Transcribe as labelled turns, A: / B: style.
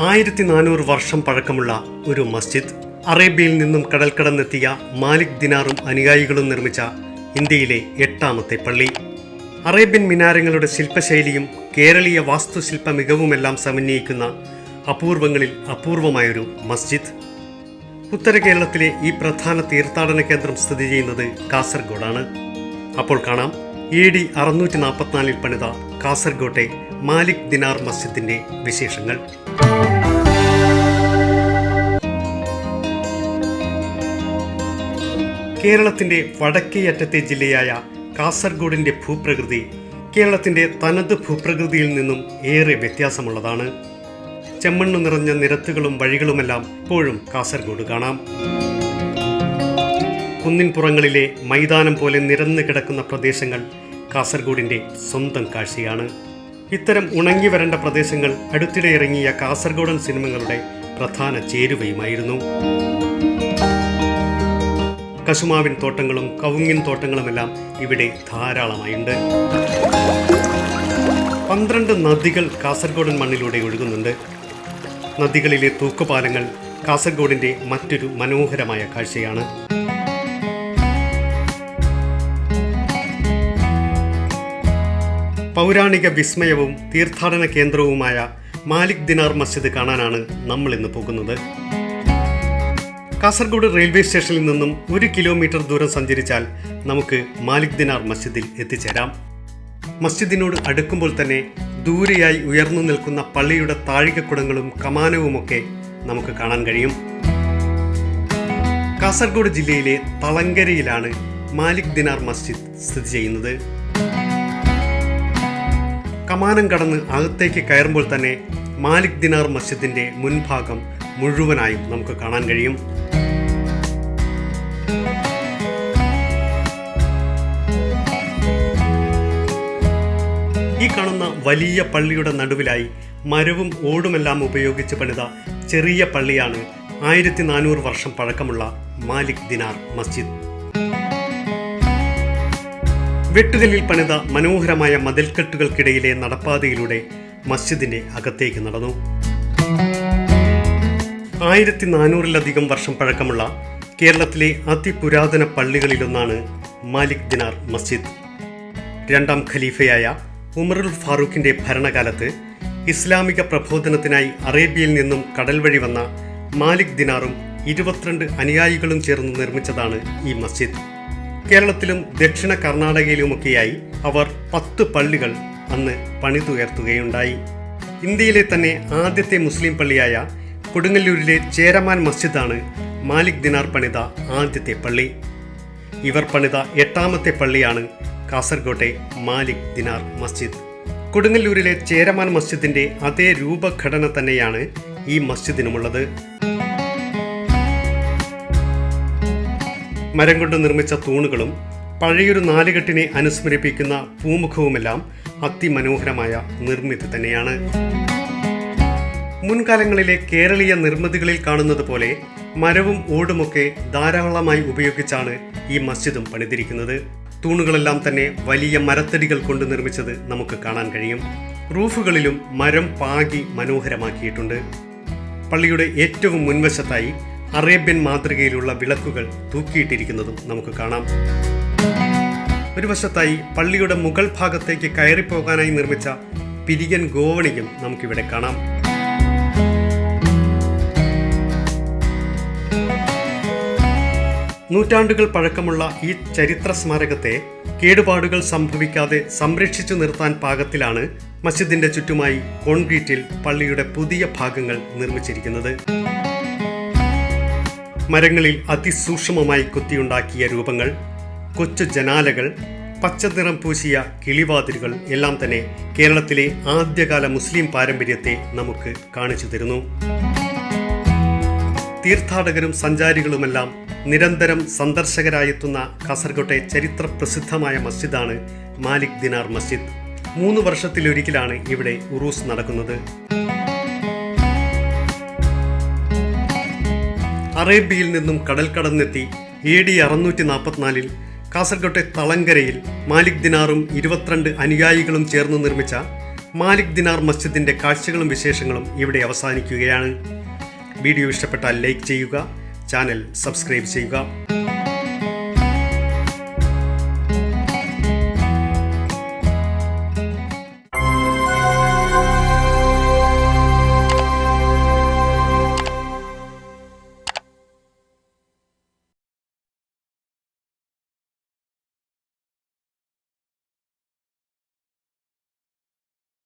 A: 1400 വർഷം പഴക്കമുള്ള ഒരു മസ്ജിദ്. അറേബ്യയിൽ നിന്നും കടൽ കടന്നെത്തിയ മാലിക് ദിനാറും അനുയായികളും നിർമ്മിച്ച ഇന്ത്യയിലെ 8ാമത്തെ പള്ളി. അറേബ്യൻ മിനാരങ്ങളുടെ ശില്പശൈലിയും കേരളീയ വാസ്തുശില്പ മികവുമെല്ലാം സമന്വയിക്കുന്ന അപൂർവങ്ങളിൽ അപൂർവമായൊരു മസ്ജിദ്. ഉത്തര കേരളത്തിലെ ഈ പ്രധാന തീർത്ഥാടന കേന്ദ്രം സ്ഥിതി ചെയ്യുന്നത് കാസർഗോഡാണ്. അപ്പോൾ കാണാം AD 644 പണിത കാസർഗോട്ടെ മാലിക് ദിനാർ മസ്ജിദിന്റെ വിശേഷങ്ങൾ. കേരളത്തിന്റെ വടക്കേയറ്റത്തെ ജില്ലയായ കാസർഗോഡിന്റെ ഭൂപ്രകൃതി കേരളത്തിന്റെ തനത് ഭൂപ്രകൃതിയിൽ നിന്നും ഏറെ വ്യത്യാസമുള്ളതാണ്. ചെമ്മണ്ണു നിറഞ്ഞ നിരത്തുകളും വഴികളുമെല്ലാം ഇപ്പോഴും കാസർഗോഡ് കാണാം. കുന്നിൻപുറങ്ങളിലെ മൈതാനം പോലെ നിരന്നു കിടക്കുന്ന പ്രദേശങ്ങൾ കാസർഗോഡിന്റെ സ്വന്തം കാഴ്ചയാണ്. ഇത്തരം ഉണങ്ങി വരേണ്ട പ്രദേശങ്ങൾ അടുത്തിടെ ഇറങ്ങിയ കാസർഗോഡൻ സിനിമകളുടെ പ്രധാന ചേരുവയുമായിരുന്നു. കശുമാവിൻ തോട്ടങ്ങളും കവുങ്ങിൻ തോട്ടങ്ങളുമെല്ലാം ഇവിടെ ധാരാളമായുണ്ട്. 12 നദികൾ കാസർഗോഡൻ മണ്ണിലൂടെ ഒഴുകുന്നുണ്ട്. നദികളിലെ തൂക്കുപാലങ്ങൾ കാസർഗോഡിന്റെ മറ്റൊരു മനോഹരമായ കാഴ്ചയാണ്. പൗരാണിക വിസ്മയവും തീർത്ഥാടന കേന്ദ്രവുമായ മാലിക് ദിനാർ മസ്ജിദ് കാണാനാണ് നമ്മൾ ഇന്ന് പോകുന്നത്. കാസർഗോഡ് റെയിൽവേ സ്റ്റേഷനിൽ നിന്നും 1 കിലോമീറ്റർ ദൂരം സഞ്ചരിച്ചാൽ നമുക്ക് മാലിക് ദിനാർ മസ്ജിദിൽ എത്തിച്ചേരാം. മസ്ജിദിനോട് അടുക്കുമ്പോൾ തന്നെ ദൂരെയായി ഉയർന്നു നിൽക്കുന്ന പള്ളിയുടെ താഴികക്കുടങ്ങളും കമാനവുമൊക്കെ നമുക്ക് കാണാൻ കഴിയും. കാസർഗോഡ് ജില്ലയിലെ തളങ്കരയിലാണ് മാലിക് ദിനാർ മസ്ജിദ് സ്ഥിതി ചെയ്യുന്നത്. കമാനം കടന്ന് അകത്തേക്ക് കയറുമ്പോൾ തന്നെ മാലിക് ദിനാർ മസ്ജിദിന്റെ മുൻഭാഗം മുഴുവനായും നമുക്ക് കാണാൻ കഴിയും. ഈ കാണുന്ന വലിയ പള്ളിയുടെ നടുവിലായി മരവും ഓടുമെല്ലാം ഉപയോഗിച്ച് പണിത ചെറിയ പള്ളിയാണ് 1400 വർഷം പഴക്കമുള്ള മാലിക് ദിനാർ മസ്ജിദ്. വെട്ടുകല്ലിൽ പണിത മനോഹരമായ മതിൽക്കെട്ടുകൾക്കിടയിലെ നടപ്പാതയിലൂടെ മസ്ജിദിന്റെ അകത്തേക്ക് നടന്നു. 1400-ലധികം വർഷം പഴക്കമുള്ള കേരളത്തിലെ അതിപുരാതന പള്ളികളിലൊന്നാണ് മാലിക് ദിനാർ മസ്ജിദ്. 2ാം ഖലീഫയായ ഉമറുൽ ഫാറൂഖിന്റെ ഭരണകാലത്ത് ഇസ്ലാമിക പ്രബോധനത്തിനായി അറേബ്യയിൽ നിന്നും കടൽ വഴി വന്ന മാലിക് ദിനാറും 22 അനുയായികളും ചേർന്ന് നിർമ്മിച്ചതാണ് ഈ മസ്ജിദ്. കേരളത്തിലും ദക്ഷിണ കർണാടകയിലുമൊക്കെയായി അവർ 10 പള്ളികൾ അന്ന് പണിതുയർത്തുകയുണ്ടായി. ഇന്ത്യയിലെ തന്നെ ആദ്യത്തെ മുസ്ലിം പള്ളിയായ കൊടുങ്ങല്ലൂരിലെ ചേരമാൻ മസ്ജിദാണ് മാലിക് ദിനാർ പണിത ആദ്യത്തെ പള്ളി. ഇവർ പണിത 8ാമത്തെ പള്ളിയാണ് കാസർഗോട്ടെ മാലിക് ദിനാർ മസ്ജിദ്. കൊടുങ്ങല്ലൂരിലെ ചേരമാൻ മസ്ജിദിന്റെ അതേ രൂപഘടന തന്നെയാണ് ഈ മസ്ജിദിനുമുള്ളത്. മരം കൊണ്ട് നിർമ്മിച്ച തൂണുകളും പഴയൊരു നാലുകെട്ടിനെ അനുസ്മരിപ്പിക്കുന്ന പൂമുഖവുമെല്ലാം അതിമനോഹരമായ നിർമ്മിതി തന്നെയാണ്. മുൻകാലങ്ങളിലെ കേരളീയ നിർമ്മിതികളിൽ കാണുന്നത് പോലെ മരവും ഓടുമൊക്കെ ധാരാളമായി ഉപയോഗിച്ചാണ് ഈ മസ്ജിദും പണിതിരിക്കുന്നത്. തൂണുകളെല്ലാം തന്നെ വലിയ മരത്തടികൾ കൊണ്ട് നിർമ്മിച്ചത് നമുക്ക് കാണാൻ കഴിയും. റൂഫുകളിലും മരം പാകി മനോഹരമാക്കിയിട്ടുണ്ട്. പള്ളിയുടെ ഏറ്റവും മുൻവശത്തായി അറേബ്യൻ മാതൃകയിലുള്ള വിളക്കുകൾ തൂക്കിയിട്ടിരിക്കുന്നതും നമുക്ക് കാണാം. ഒരു വശത്തായി പള്ളിയുടെ മുകൾ ഭാഗത്തേക്ക് കയറിപ്പോകാനായി നിർമ്മിച്ച പിരിയൻ ഗോവണിയും നമുക്കിവിടെ കാണാം. നൂറ്റാണ്ടുകൾ പഴക്കമുള്ള ഈ ചരിത്ര സ്മാരകത്തെ കേടുപാടുകൾ സംഭവിക്കാതെ സംരക്ഷിച്ചു നിർത്താൻ പാകത്തിലാണ് മസ്ജിദിന്റെ ചുറ്റുമായി കോൺക്രീറ്റിൽ പള്ളിയുടെ പുതിയ ഭാഗങ്ങൾ നിർമ്മിച്ചിരിക്കുന്നത്. മരങ്ങളിൽ അതിസൂക്ഷ്മമായി കൊത്തിയുണ്ടാക്കിയ രൂപങ്ങൾ, കൊച്ചു ജനാലകൾ, പച്ചനിറം പൂശിയ കിളിവാതിലുകൾ എല്ലാം തന്നെ കേരളത്തിലെ ആദ്യകാല മുസ്ലിം പാരമ്പര്യത്തെ നമുക്ക് കാണിച്ചു തരുന്നു. തീർത്ഥാടകരും സഞ്ചാരികളുമെല്ലാം നിരന്തരം സന്ദർശകരായെത്തുന്ന കാസർഗോട്ടെ ചരിത്ര പ്രസിദ്ധമായ മസ്ജിദാണ് മാലിക് ദിനാർ മസ്ജിദ്. 3 വർഷത്തിലൊരിക്കലാണ് ഇവിടെ ഉറൂസ് നടക്കുന്നത്. അറേബ്യയിൽ നിന്നും കടൽ കടന്നെത്തി AD 644 കാസർഗോട്ടെ തളങ്കരയിൽ മാലിക് ദിനാറും 22 അനുയായികളും ചേർന്ന് നിർമ്മിച്ച മാലിക് ദിനാർ മസ്ജിദിൻ്റെ കാഴ്ചകളും വിശേഷങ്ങളും ഇവിടെ അവസാനിക്കുകയാണ്. വീഡിയോ ഇഷ്ടപ്പെട്ടാൽ ലൈക്ക് ചെയ്യുക, ചാനൽ സബ്സ്ക്രൈബ് ചെയ്യുക.